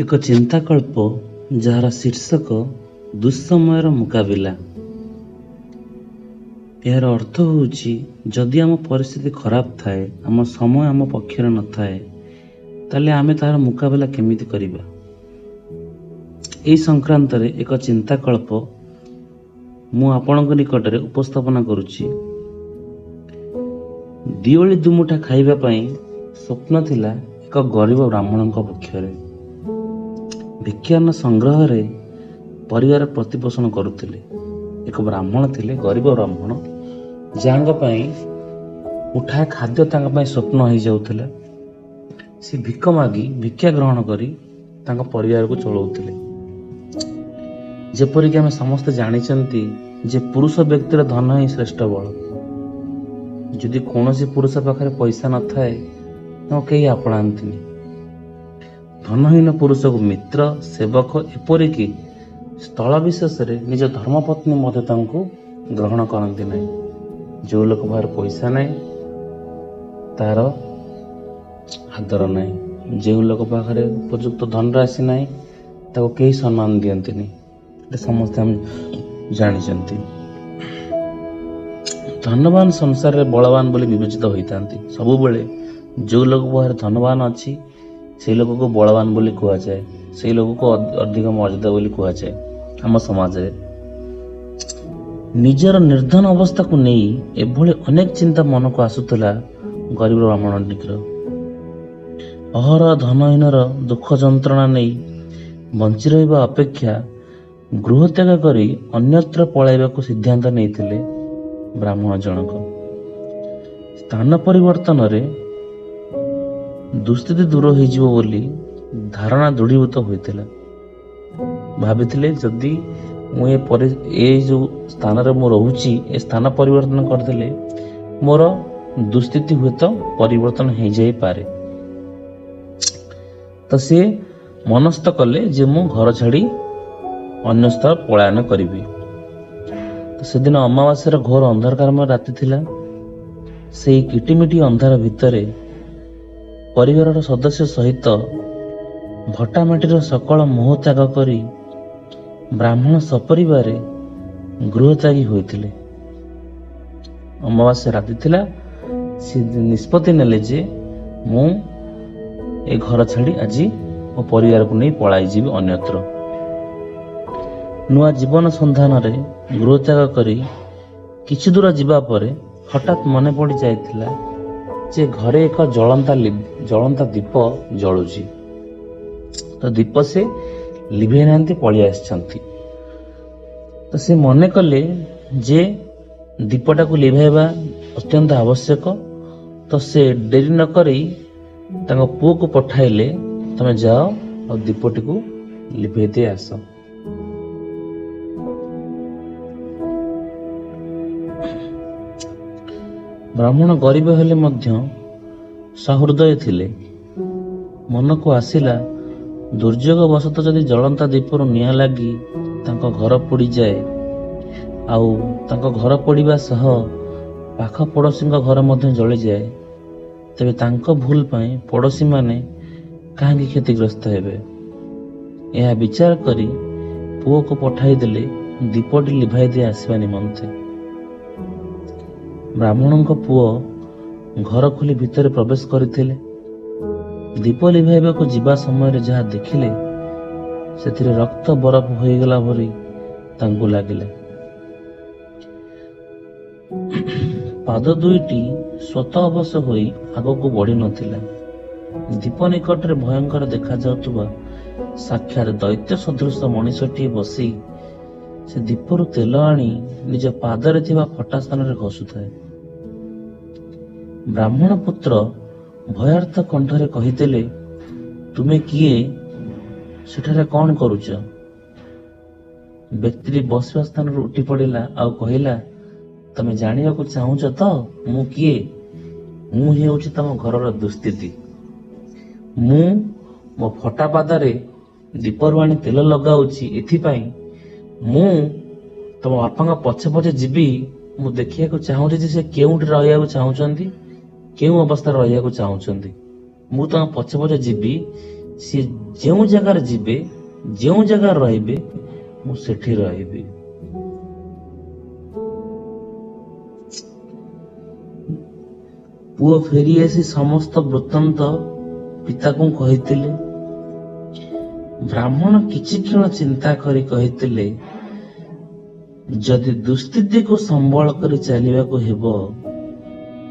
ଏକ ଚିନ୍ତାକଳ୍ପ ଯାହାର ଶୀର୍ଷକ ଦୁଃସମୟର ମୁକାବିଲା। ଏହାର ଅର୍ଥ ହେଉଛି, ଯଦି ଆମ ପରିସ୍ଥିତି ଖରାପ ଥାଏ, ଆମ ସମୟ ଆମ ପକ୍ଷରେ ନଥାଏ, ତାହେଲେ ଆମେ ତାହାର ମୁକାବିଲା କେମିତି କରିବା? ଏହି ସଂକ୍ରାନ୍ତରେ ଏକ ଚିନ୍ତାକଳ୍ପ ମୁଁ ଆପଣଙ୍କ ନିକଟରେ ଉପସ୍ଥାପନ କରୁଛି। ଦିଓଳି ଦୁମୁଠା ଖାଇବା ପାଇଁ ସ୍ୱପ୍ନ ଥିଲା ଏକ ଗରିବ ବ୍ରାହ୍ମଣଙ୍କ ପକ୍ଷରେ। ଭିକ୍ଷାନ୍ନ ସଂଗ୍ରହରେ ପରିବାର ପ୍ରତିପୋଷଣ କରୁଥିଲେ। ଏକ ବ୍ରାହ୍ମଣ ଥିଲେ, ଗରିବ ବ୍ରାହ୍ମଣ, ଯାହାଙ୍କ ପାଇଁ ମୁଠାଏ ଖାଦ୍ୟ ତାଙ୍କ ପାଇଁ ସ୍ୱପ୍ନ ହେଇଯାଉଥିଲା। ସେ ଭିକ ମାଗି ଭିକ୍ଷା ଗ୍ରହଣ କରି ତାଙ୍କ ପରିବାରକୁ ଚଳାଉଥିଲେ। ଯେପରିକି ଆମେ ସମସ୍ତେ ଜାଣିଛନ୍ତି ଯେ ପୁରୁଷ ବ୍ୟକ୍ତିର ଧନ ହିଁ ଶ୍ରେଷ୍ଠ ବଳ। ଯଦି କୌଣସି ପୁରୁଷ ପାଖରେ ପଇସା ନଥାଏ, ତାଙ୍କୁ କେହି ଆପଣାନ୍ତିନି। ଧନହୀନ ପୁରୁଷକୁ ମିତ୍ର, ସେବକ, ଏପରିକି ସ୍ଥଳ ବିଶେଷରେ ନିଜ ଧର୍ମପତ୍ନୀ ମଧ୍ୟ ତାଙ୍କୁ ଗ୍ରହଣ କରନ୍ତି ନାହିଁ। ଯେଉଁ ଲୋକ ପାଖରେ ପଇସା ନାହିଁ, ତାର ଆଦର ନାହିଁ। ଯେଉଁ ଲୋକ ପାଖରେ ଉପଯୁକ୍ତ ଧନରାଶି ନାହିଁ, ତାକୁ କେହି ସମ୍ମାନ ଦିଅନ୍ତିନି। এটা ସମସ୍ତେ ଆମେ ଜାଣିଛନ୍ତି। ଧନବାନ ସଂସାରରେ ବଳବାନ ବୋଲି ବିବେଚିତ ହୋଇଥାନ୍ତି। ସବୁବେଳେ ଯେଉଁ ଲୋକ ପାଖରେ ଧନବାନ ଅଛି, ସେଇ ଲୋକକୁ ବଳବାନ ବୋଲି କୁହାଯାଏ। ସେଇ ଲୋକକୁ ଅଧିକ ମର୍ଯ୍ୟାଦା ବୋଲି କୁହାଯାଏ ଆମ ସମାଜରେ। ନିଜର ନିର୍ଧନ ଅବସ୍ଥାକୁ ନେଇ ଏଭଳି ଅନେକ ଚିନ୍ତା ମନକୁ ଆସୁଥିଲା ଗରିବ ବ୍ରାହ୍ମଣଟିର। ଅହରହ ଧନହୀନର ଦୁଃଖ ଯନ୍ତ୍ରଣା ନେଇ ବଞ୍ଚି ରହିବା ଅପେକ୍ଷା ଗୃହତ୍ୟାଗ କରି ଅନ୍ୟତ୍ର ପଳାଇବାକୁ ସିଦ୍ଧାନ୍ତ ନେଇଥିଲେ ବ୍ରାହ୍ମଣ ଜଣକ। ସ୍ଥାନ ପରିବର୍ତ୍ତନରେ ଦୁଃସ୍ଥିତି ଦୂର ହୋଇଯିବ ବୋଲି ଧାରଣା ଦୃଢ଼ୀଭୂତ ହୋଇଥିଲା। ଭାବିଥିଲେ, ଯଦି ମୁଁ ଏ ଯୋଉ ସ୍ଥାନରେ ମୁଁ ରହୁଛି, ଏ ସ୍ଥାନ ପରିବର୍ତ୍ତନ କରିଦେଲେ ମୋର ଦୁଃସ୍ଥିତି ହୁଏତ ପରିବର୍ତ୍ତନ ହେଇଯାଇପାରେ। ତ ସେ ମନସ୍ଥ କଲେ ଯେ ମୁଁ ଘର ଛାଡ଼ି ଅନ୍ୟ ସ୍ଥଳ ପଳାୟନ କରିବି। ତ ସେଦିନ ଅମାବାସ୍ୟାର ଘୋର ଅନ୍ଧକାରମୟ ରାତି ଥିଲା। ସେଇ କିଟିମିଟି ଅନ୍ଧାର ଭିତରେ ପରିବାରର ସଦସ୍ୟ ସହିତ ଭଟ୍ଟାମାଟିର ସକଳ ମୋହ ତ୍ୟାଗ କରି ବ୍ରାହ୍ମଣ ସପରିବାରେ ଗୃହତ୍ୟାଗୀ ହୋଇଥିଲେ। ଅମାବାସ୍ୟା ରାତି ଥିଲା। ସେ ନିଷ୍ପତ୍ତି ନେଲେ ଯେ ମୁଁ ଏ ଘର ଛାଡ଼ି ଆଜି ମୋ ପରିବାରକୁ ନେଇ ପଳାଇଯିବି ଅନ୍ୟତ୍ର। ନୂଆ ଜୀବନ ସନ୍ଧାନରେ ଗୃହତ୍ୟାଗ କରି କିଛି ଦୂର ଯିବା ପରେ ହଠାତ୍ ମନେ ପଡ଼ି ଯାଇଥିଲା ଯେ ଘରେ ଏକ ଜଳନ୍ତା ଦୀପ ଜଳୁଛି। ତ ଦୀପ ସେ ଲିଭେଇ ନାହାନ୍ତି, ପଳେଇ ଆସିଛନ୍ତି। ତ ସେ ମନେ କଲେ ଯେ ଦୀପଟାକୁ ଲିଭାଇବା ଅତ୍ୟନ୍ତ ଆବଶ୍ୟକ। ତ ସେ ଡେରି ନ କରି ତାଙ୍କ ପୁଅକୁ ପଠାଇଲେ, ତମେ ଯାଅ ଆଉ ଦୀପଟିକୁ ଲିଭେଇ ଦେଇ ଆସ। ବ୍ରାହ୍ମଣ ଗରିବ ହେଲେ ମଧ୍ୟ ସହୃଦୟ ଥିଲେ। ମନକୁ ଆସିଲା, ଦୁର୍ଯୋଗ ବଶତଃ ଯଦି ଜଳନ୍ତା ଦୀପରୁ ନିଆଁ ଲାଗି ତାଙ୍କ ଘର ପୋଡ଼ିଯାଏ, ଆଉ ତାଙ୍କ ଘର ପୋଡ଼ିବା ସହ ପାଖ ପଡ଼ୋଶୀଙ୍କ ଘର ମଧ୍ୟ ଜଳିଯାଏ, ତେବେ ତାଙ୍କ ଭୁଲ ପାଇଁ ପଡ଼ୋଶୀମାନେ କାହିଁକି କ୍ଷତିଗ୍ରସ୍ତ ହେବେ? ଏହା ବିଚାର କରି ପୁଅକୁ ପଠାଇଦେଲେ ଦୀପଟି ଲିଭାଇ ଦେଇ ଆସିବା ନିମନ୍ତେ। ବ୍ରାହ୍ମଣଙ୍କ ପୁଅ ଘର ଖୋଲି ଭିତରେ ପ୍ରବେଶ କରିଥିଲେ। ଦୀପ ଲିଭାଇବାକୁ ଯିବା ସମୟରେ ଯାହା ଦେଖିଲେ, ସେଥିରେ ରକ୍ତ ବରଫ ହୋଇଗଲା ଭଳି ତାଙ୍କୁ ଲାଗିଲା। ପାଦ ଦୁଇଟି ସ୍ୱତ ଅବଶ ହୋଇ ଆଗକୁ ବଢି ନଥିଲା। ଦୀପ ନିକଟରେ ଭୟଙ୍କର ଦେଖାଯାଉଥିବା ସାକ୍ଷାତ ଦୈତ୍ୟ ସଦୃଶ ମଣିଷଟିଏ ବସି ସେ ଦୀପରୁ ତେଲ ଆଣି ନିଜ ପାଦରେ ଥିବା ଫଟା ସ୍ଥାନରେ ଘଷୁଥାଏ। ବ୍ରାହ୍ମଣ ପୁତ୍ର ଭୟାର୍ଥ କଣ୍ଠରେ କହିଥିଲେ, ତୁମେ କିଏ? ସେଠାରେ କଣ କରୁଛ? ବ୍ୟକ୍ତିଟି ବସିବା ସ୍ଥାନରୁ ଉଠି ପଡ଼ିଲା ଆଉ କହିଲା, ତମେ ଜାଣିବାକୁ ଚାହୁଁଛ ତ ମୁଁ କିଏ? ମୁଁ ହେଉଛି ତମ ଘରର ଦୁଃସ୍ଥିତି। ମୁଁ ମୋ ଫଟା ପାଦରେ ଦୀପରୁ ଆଣି ତେଲ ଲଗାଉଛି ଏଥିପାଇଁ, ମୁଁ ତମ ବାପାଙ୍କ ପଛେ ପଛେ ଯିବି। ମୁଁ ଦେଖିବାକୁ ଚାହୁଁଛି ଯେ ସେ କେଉଁଠି ରହିବାକୁ ଚାହୁଁଛନ୍ତି, କେଉଁ ଅବସ୍ଥାରେ ରହିବାକୁ ଚାହୁଁଛନ୍ତି। ମୁଁ ତମ ପଛେ ପଛେ ଯିବି, ସେ ଯେଉଁ ଜାଗାରେ ଯିବେ, ଯେଉଁ ଜାଗାରେ ରହିବେ, ମୁଁ ସେଠି ରହିବି। ପୁଅ ଫେରି ଆସି ସମସ୍ତ ବୃତ୍ତାନ୍ତ ପିତାକୁ କହିଥିଲେ। ବ୍ରାହ୍ମଣ କିଛି କ୍ଷଣ ଚିନ୍ତା କରି କହିଥିଲେ, ଯଦି ଦୁସ୍ଥିତିକୁ ସମ୍ବଳ କରି ଚାଲିବାକୁ ହେବ,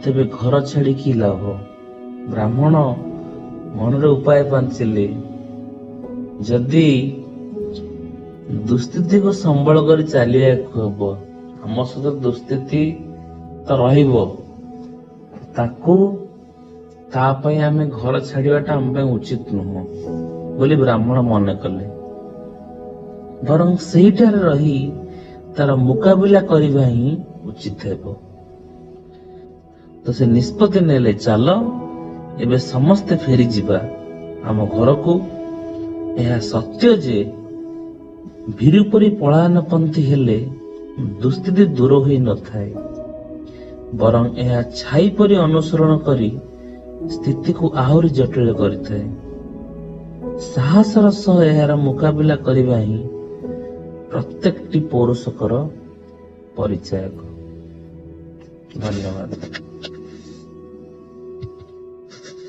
ତେବେ ଘର ଛାଡି କି ଲାଭ? ବ୍ରାହ୍ମଣ ମନରେ ଉପାୟ ପାଞ୍ଚିଲେ, ଯଦି ଦୁସ୍ଥିତିକୁ ସମ୍ବଳ କରି ଚାଲିବାକୁ ହେବ, ଆମ ସହିତ ଦୁସ୍ଥିତି ତ ରହିବ, ତା ପାଇଁ ଆମେ ଘର ଛାଡିବାଟା ଆମ ପାଇଁ ଉଚିତ ନୁହଁ ବୋଲି ବ୍ରାହ୍ମଣ ମନେ କଲେ। ବରଂ ସେଇଠାରେ ରହି ତାର ମୁକାବିଲା କରିବା ହିଁ ଉଚିତ ହେବ। ତ ସେ ନିଷ୍ପତ୍ତି ନେଲେ, ଚାଲ ଏବେ ସମସ୍ତେ ଫେରିଯିବା ଆମ ଘରକୁ। ଏହା ସତ୍ୟ ଯେ ଭୀରୁପରି ପଳାୟନପନ୍ଥୀ ହେଲେ ଦୁସ୍ଥିତି ଦୂର ହୋଇ ନଥାଏ, ବରଂ ଏହା ଛାଇ ପରି ଅନୁସରଣ କରି ସ୍ଥିତିକୁ ଆହୁରି ଜଟିଳ କରିଥାଏ। ସାହସର ସହ ଏହାର ମୁକାବିଲା କରିବା ହିଁ ପ୍ରତ୍ୟେକଟି ପୌରୁଷଙ୍କର ପରିଚାୟକ। ଧନ୍ୟବାଦ।